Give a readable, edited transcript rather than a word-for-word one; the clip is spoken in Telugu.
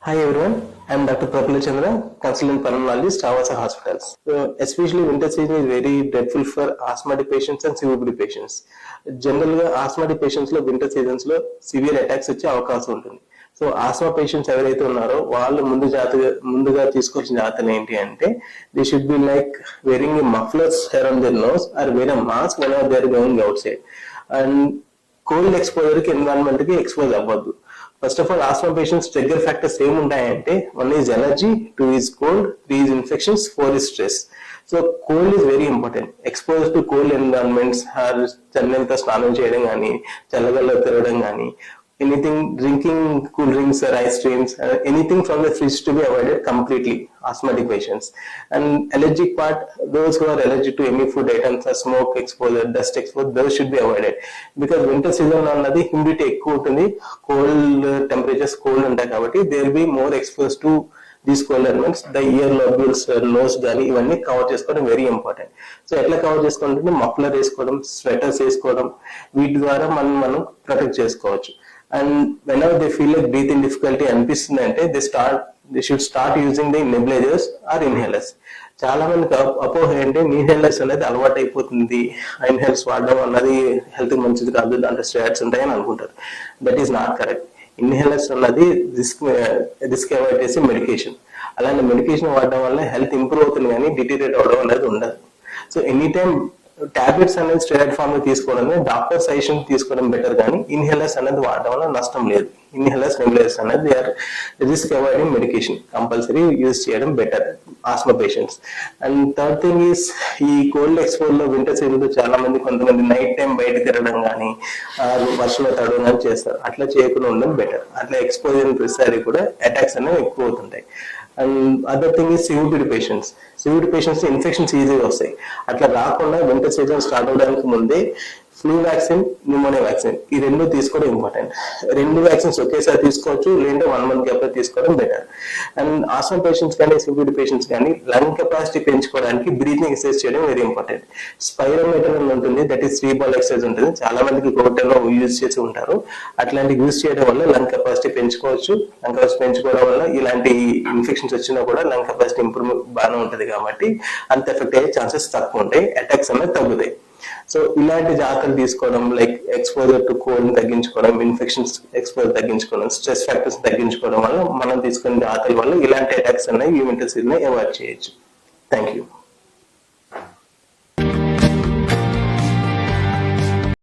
Hi everyone, I am Dr. Prabhula Chandra, consultant pulmonologist, Avasa Hospitals. Especially winter season is very dreadful for asthmatic patients and COPD patients. Generally, asthmatic patients లో winter seasons లో severe attacks వచ్చే అవకాశం ఉంటుంది. సో ఆస్మా పేషెంట్స్ ఎవరైతే ఉన్నారో వాళ్ళు ముందుగా తీసుకోవాల్సిన జాగ్రత్తలు ఏంటి అంటే they should be like wearing mufflers around their nose or wear mask when they are going outside. And cold exposure కి ఎన్విరాన్మెంట్ కి ఎక్స్పోజ్ అవ్వద్దు. First of all asthma patients trigger factors ఏముంటాయంటే 1 is allergy, 2 is cold, 3 is infections, 4 is stress. So cold is very important. Expose to cold environments or చల్లెంతో స్నానం చేయడం కానీ చల్లగల్లో తిరగడం కానీ anything drinking cool drinks or ice creams, anything from the fridge to be avoided completely, asthmatic patients. And allergic part, those who are allergic to any food items or smoke exposure, dust exposure, those should be avoided because winter season annadi humidity ekku untundi, cold temperatures cold untayi kabatti they will be more exposed to these cold elements. The ear lobules, nose గానీ ఇవన్నీ కవర్ చేసుకోవడం వెరీ ఇంపార్టెంట్. సో ఎట్లా కవర్ చేసుకోవాలంటే మఫ్లర్ వేసుకోవడం, స్వెటర్స్ వేసుకోవడం, వీటి ద్వారా మనం ప్రొటెక్ట్ చేసుకోవచ్చు. And whenever they feel like breathing difficulty అనిపిస్తుంది అంటే they should start using the nebulizers or inhalers. చాలా మందికి అపోహ ఏంటి ఇన్హేలర్స్ అనేది అలవాటు అయిపోతుంది, ఇన్హేలర్స్ వాడడం అన్నది హెల్త్ మంచిది కాదు, దాంట్లో స్టెరాయిడ్స్ ఉంటాయని అనుకుంటారు. That is not correct. Inhalers అన్నది రిస్క్ అవాయిడ్ చేసే మెడికేషన్. అలాంటి మెడికేషన్ వాడడం వల్ల హెల్త్ ఇంప్రూవ్ అవుతుంది కానీ డిటీరియేట్ అవడం అనేది ఉండదు. సో ఎనీ టైమ్ టాబ్లెట్స్ అనేది స్టెరాయిడ్ ఫామ్ లో తీసుకోవడం, డాక్టర్ సజెషన్ తీసుకోవడం బెటర్ కానీ ఇన్హేలర్స్ అనేది వాడడం వల్ల నష్టం లేదు. ఇన్హేలర్స్ నెబులైజర్స్ అనేది they are risk avoiding medication, compulsory use చేయడం better asthma patients. And third thing is ఈ కోల్డ్ ఎక్స్పోజ్ లో వింటర్ సీజన్ లో చాలా మంది కొంతమంది నైట్ టైం బయట తిరగడం కానీ వర్షంలో తడవడం కానీ చేస్తారు. అట్లా చేయకుండా ఉండడం బెటర్. అట్లా ఎక్స్పోజ్ అయిన ప్రతిసారి కూడా అటాక్స్ అనేవి ఎక్కువ అవుతుంటాయి. And other thing is CVD patients infections ఈజీగా వస్తాయి. అట్లా రాకుండా వింటర్ సీజన్ స్టార్ట్ అవడానికి ముందే ఫ్లూ వ్యాక్సిన్, న్యూమోనియా వ్యాక్సిన్ ఈ రెండు తీసుకోవడం ఇంపార్టెంట్. రెండు వ్యాక్సిన్స్ ఒకేసారి తీసుకోవచ్చు, లేదంటే 1 month గ్యాప్ తీసుకోవడం బెటర్. అండ్ ఆస్మా పేషెంట్స్ కానీ సివిడి పేషెంట్స్ కానీ లంగ్ కెపాసిటీ పెంచుకోవడానికి బ్రీతింగ్ ఎక్సర్సైజ్ చేయడం వెరీ ఇంపార్టెంట్. స్పైరోమీటర్ అని ఉంటుంది, దట్ ఈస్ 3 ball ఎక్సర్సైజ్ ఉంటుంది. చాలా మందికి కోవిడ్లో యూజ్ చేసి ఉంటారు. అట్లాంటి యూజ్ చేయడం వల్ల లంగ్ కెపాసిటీ పెంచుకోవచ్చు. లంగ్ కెపాసిటీ పెంచుకోవడం వల్ల ఇలాంటి ఇన్ఫెక్షన్స్ వచ్చినా కూడా లంగ్ కెపాసిటీ ఇంప్రూవ్ బాగానే ఉంటుంది కాబట్టి అంత ఎఫెక్ట్ అయ్యే ఛాన్సెస్ తక్కువ ఉంటాయి, అటాక్స్ అనేది తగ్గుతాయి. సో ఇలాంటి జాగ్రత్తలు తీసుకోవడం లైక్ ఎక్స్పోజర్ టు కోల్డ్ తగ్గించుకోవడం, ఇన్ఫెక్షన్స్ ఎక్స్పోజర్ తగ్గించుకోవడం, స్ట్రెస్ ఫ్యాక్టర్స్ తగ్గించుకోవడం వల్ల మనం తీసుకునే జాగ్రత్తల వల్ల ఇలాంటి అటాక్స్ అనేవి ఈ వింటర్ సీజన్ అవాయిడ్ చేయొచ్చు. Thank you.